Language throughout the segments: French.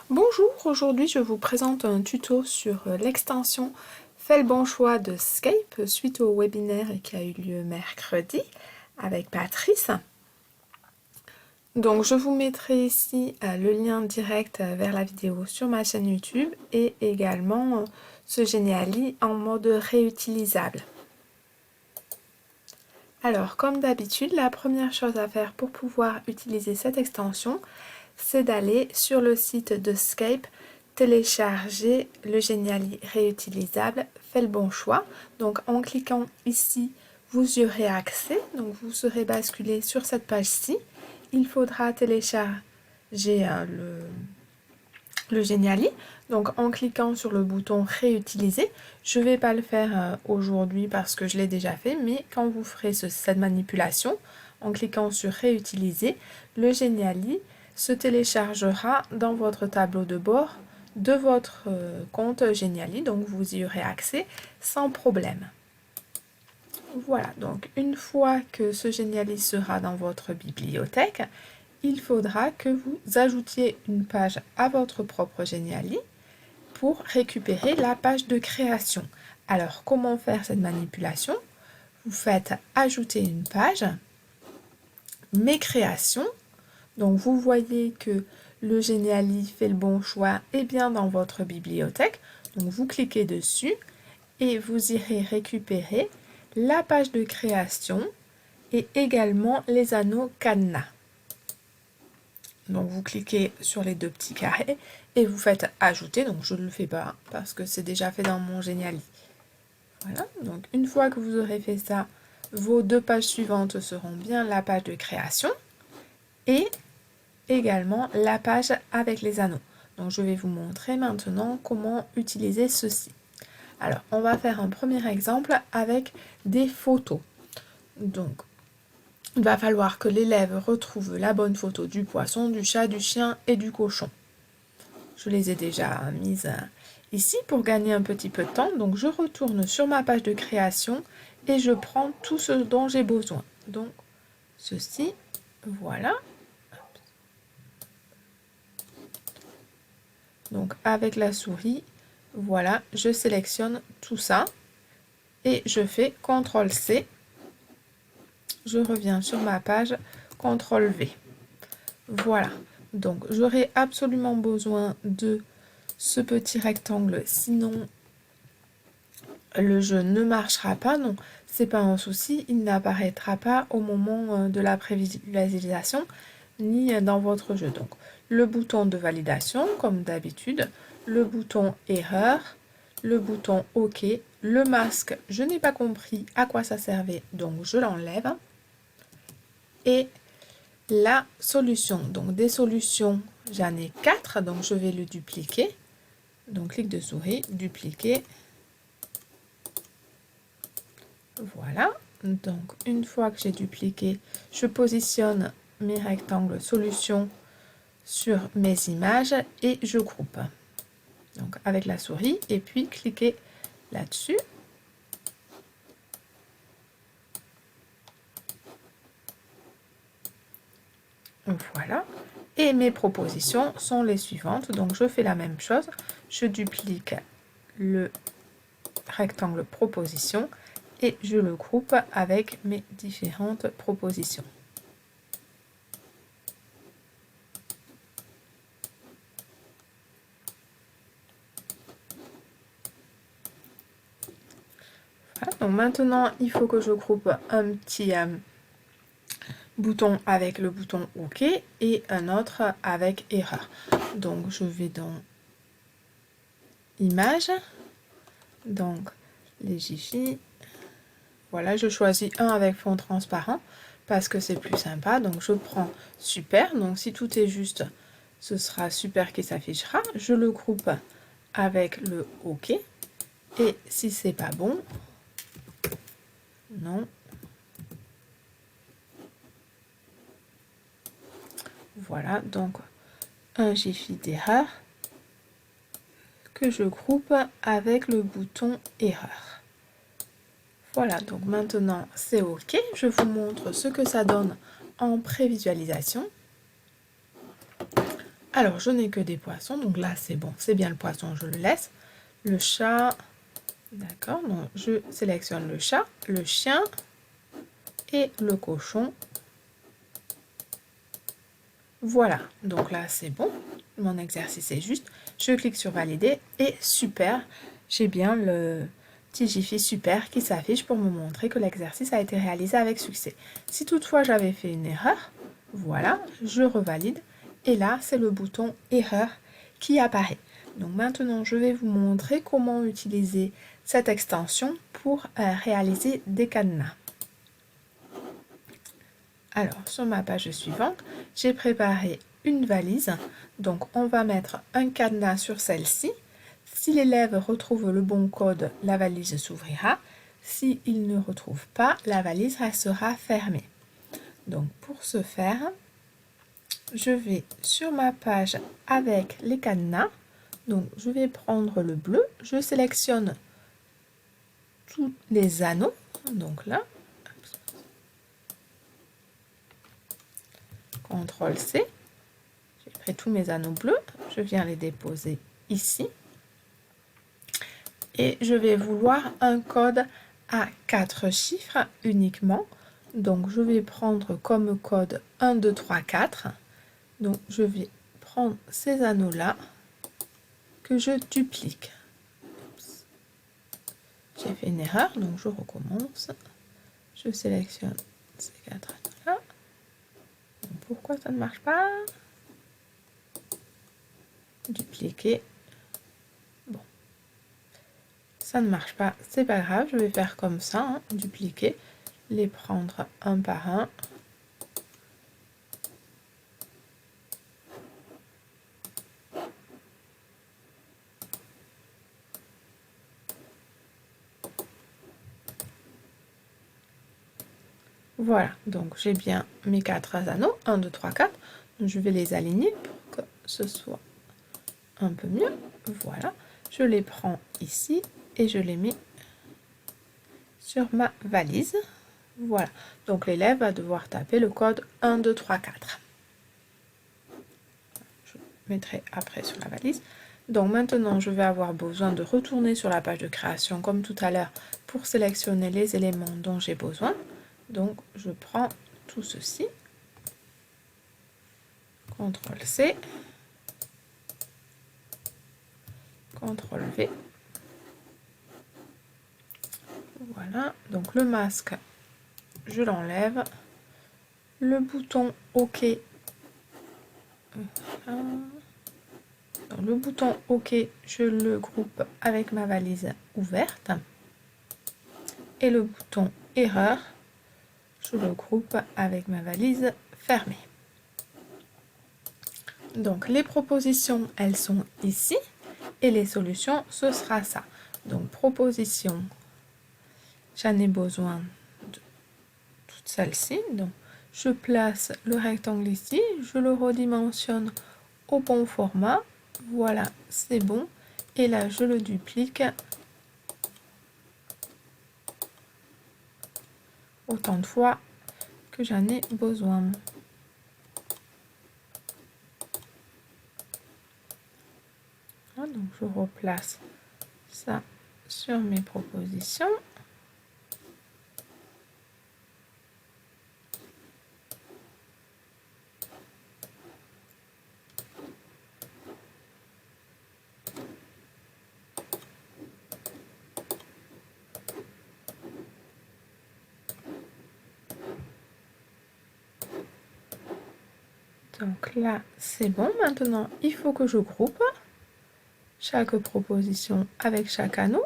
Bonjour, aujourd'hui je vous présente un tuto sur l'extension Fais le bon choix de Skype suite au webinaire qui a eu lieu mercredi avec Patrice. Donc je vous mettrai ici le lien direct vers la vidéo sur ma chaîne YouTube et également ce Geniali en mode réutilisable. Alors comme d'habitude, la première chose à faire pour pouvoir utiliser cette extension, c'est d'aller sur le site de Skype, télécharger le Geniali réutilisable, fais le bon choix. Donc en cliquant ici, vous y aurez accès, donc vous serez basculé sur cette page-ci. Il faudra télécharger le Geniali. Donc en cliquant sur le bouton réutiliser, je ne vais pas le faire aujourd'hui parce que je l'ai déjà fait, mais quand vous ferez cette manipulation, en cliquant sur réutiliser, le Geniali se téléchargera dans votre tableau de bord de votre compte Geniali, donc vous y aurez accès sans problème. Voilà, donc une fois que ce Geniali sera dans votre bibliothèque, il faudra que vous ajoutiez une page à votre propre Geniali pour récupérer la page de création. Alors, comment faire cette manipulation? Vous faites ajouter une page, mes créations. Donc, vous voyez que le Geniali fait le bon choix et bien dans votre bibliothèque. Donc, vous cliquez dessus et vous irez récupérer la page de création et également les anneaux cadenas. Donc vous cliquez sur les deux petits carrés et vous faites ajouter. Donc je ne le fais pas parce que c'est déjà fait dans mon Geniali. Voilà, donc une fois que vous aurez fait ça, vos deux pages suivantes seront bien la page de création et également la page avec les anneaux. Donc je vais vous montrer maintenant comment utiliser ceci. Alors on va faire un premier exemple avec des photos. Donc il va falloir que l'élève retrouve la bonne photo du poisson, du chat, du chien et du cochon. Je les ai déjà mises ici pour gagner un petit peu de temps. Donc je retourne sur ma page de création et je prends tout ce dont j'ai besoin. Donc ceci, voilà. Donc avec la souris, voilà, je sélectionne tout ça et je fais CTRL-C. Je reviens sur ma page, CTRL-V. Voilà, donc j'aurai absolument besoin de ce petit rectangle, sinon le jeu ne marchera pas. Non, c'est pas un souci, il n'apparaîtra pas au moment de la prévisualisation ni dans votre jeu. Donc le bouton de validation comme d'habitude, le bouton erreur, le bouton OK, le masque, je n'ai pas compris à quoi ça servait, donc je l'enlève. Et la solution, donc des solutions, j'en ai 4, donc je vais le dupliquer. Donc clic de souris, dupliquer. Voilà, donc une fois que j'ai dupliqué, je positionne mes rectangles solutions sur mes images et je groupe. Donc avec la souris et puis cliquez là-dessus. Voilà. Et mes propositions sont les suivantes. Donc je fais la même chose. Je duplique le rectangle proposition et je le groupe avec mes différentes propositions. Voilà. Donc maintenant, il faut que je groupe un petit bouton avec le bouton OK et un autre avec erreur. Donc je vais dans Images, donc les Jiffy. Voilà, je choisis un avec fond transparent parce que c'est plus sympa. Donc je prends super. Donc si tout est juste, ce sera super qui s'affichera. Je le groupe avec le OK. Et si c'est pas bon, non. Voilà, donc un Jiffy d'erreur que je groupe avec le bouton erreur. Voilà, donc maintenant c'est OK. Je vous montre ce que ça donne en prévisualisation. Alors, je n'ai que des poissons, donc là, c'est bon, c'est bien le poisson, je le laisse. Le chat, d'accord, donc je sélectionne le chat, le chien et le cochon. Voilà, donc là, c'est bon, mon exercice est juste. Je clique sur valider et super, j'ai bien le petit Jiffy super qui s'affiche pour me montrer que l'exercice a été réalisé avec succès. Si toutefois j'avais fait une erreur, voilà, je revalide et là, c'est le bouton erreur qui apparaît. Donc maintenant, je vais vous montrer comment utiliser cette extension pour réaliser des cadenas. Alors, sur ma page suivante, j'ai préparé une valise. Donc, on va mettre un cadenas sur celle-ci. Si l'élève retrouve le bon code, la valise s'ouvrira. S'il ne retrouve pas, la valise restera fermée. Donc, pour ce faire, je vais sur ma page avec les cadenas. Donc, je vais prendre le bleu. Je sélectionne tous les anneaux. Donc là, CTRL-C. J'ai pris tous mes anneaux bleus. Je viens les déposer ici. Et je vais vouloir un code à 4 chiffres uniquement. Donc, je vais prendre comme code 1, 2, 3, 4. Donc, je vais prendre ces anneaux-là que je duplique. J'ai fait une erreur, donc je recommence. Je sélectionne ces 4 anneaux-là. Pourquoi ça ne marche pas? Dupliquer. Bon. Ça ne marche pas, c'est pas grave, je vais faire comme ça, hein, dupliquer, les prendre un par un. Voilà, donc j'ai bien mes 4 anneaux, 1, 2, 3, 4. Je vais les aligner pour que ce soit un peu mieux. Voilà, je les prends ici et je les mets sur ma valise. Voilà, donc l'élève va devoir taper le code 1, 2, 3, 4. Je mettrai après sur la valise. Donc maintenant, je vais avoir besoin de retourner sur la page de création comme tout à l'heure pour sélectionner les éléments dont j'ai besoin. Donc, je prends tout ceci, CTRL-C, CTRL-V. Voilà, donc le masque, je l'enlève. Le bouton OK. Donc, le bouton OK, je le groupe avec ma valise ouverte. Et le bouton Erreur, je le groupe avec ma valise fermée. Donc les propositions, elles sont ici. Et les solutions, ce sera ça. Donc proposition, j'en ai besoin de toutes celles-ci. Donc je place le rectangle ici, je le redimensionne au bon format. Voilà, c'est bon. Et là, je le duplique autant de fois que j'en ai besoin. Voilà, donc je replace ça sur mes propositions. Donc là, c'est bon. Maintenant, il faut que je groupe chaque proposition avec chaque anneau.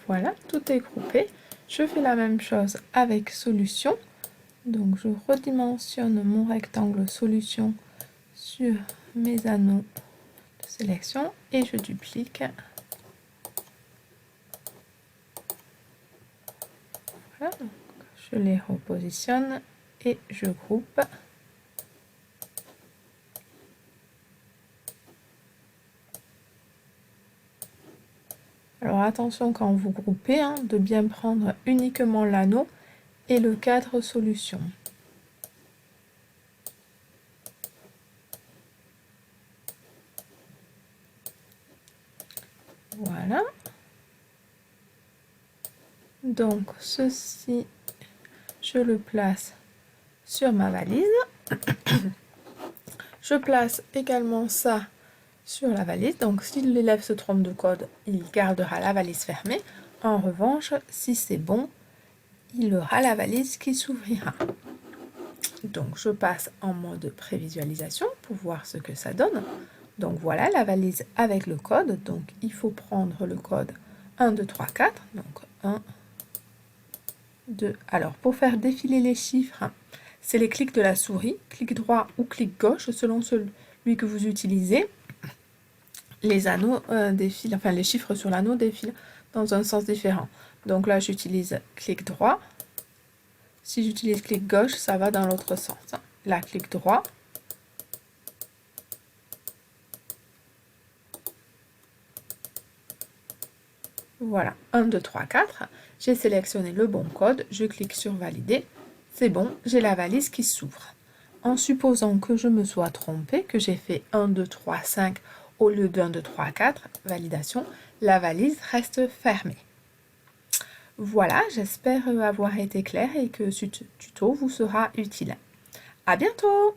Voilà, tout est groupé. Je fais la même chose avec solution. Donc je redimensionne mon rectangle solution sur mes anneaux de sélection et je duplique. Voilà, donc je les repositionne et je groupe. Alors attention quand vous groupez, hein, de bien prendre uniquement l'anneau et le cadre solution. Voilà. Donc ceci, je le place sur ma valise. Je place également ça sur la valise. Donc si l'élève se trompe de code, il gardera la valise fermée. En revanche, si c'est bon, il aura la valise qui s'ouvrira. Donc je passe en mode prévisualisation pour voir ce que ça donne. Donc voilà la valise avec le code. Donc il faut prendre le code 1, 2, 3, 4. Donc 1, 2. Alors pour faire défiler les chiffres, c'est les clics de la souris, clic droit ou clic gauche selon celui que vous utilisez. Les anneaux défilent, enfin les chiffres sur l'anneau défilent dans un sens différent. Donc là j'utilise clic droit. Si j'utilise clic gauche, ça va dans l'autre sens. Là, clic droit. Voilà, 1, 2, 3, 4. J'ai sélectionné le bon code, je clique sur valider. C'est bon, j'ai la valise qui s'ouvre. En supposant que je me sois trompée, que j'ai fait 1, 2, 3, 5 au lieu d'1, 2, 3, 4, validation, la valise reste fermée. Voilà, j'espère avoir été claire et que ce tuto vous sera utile. À bientôt!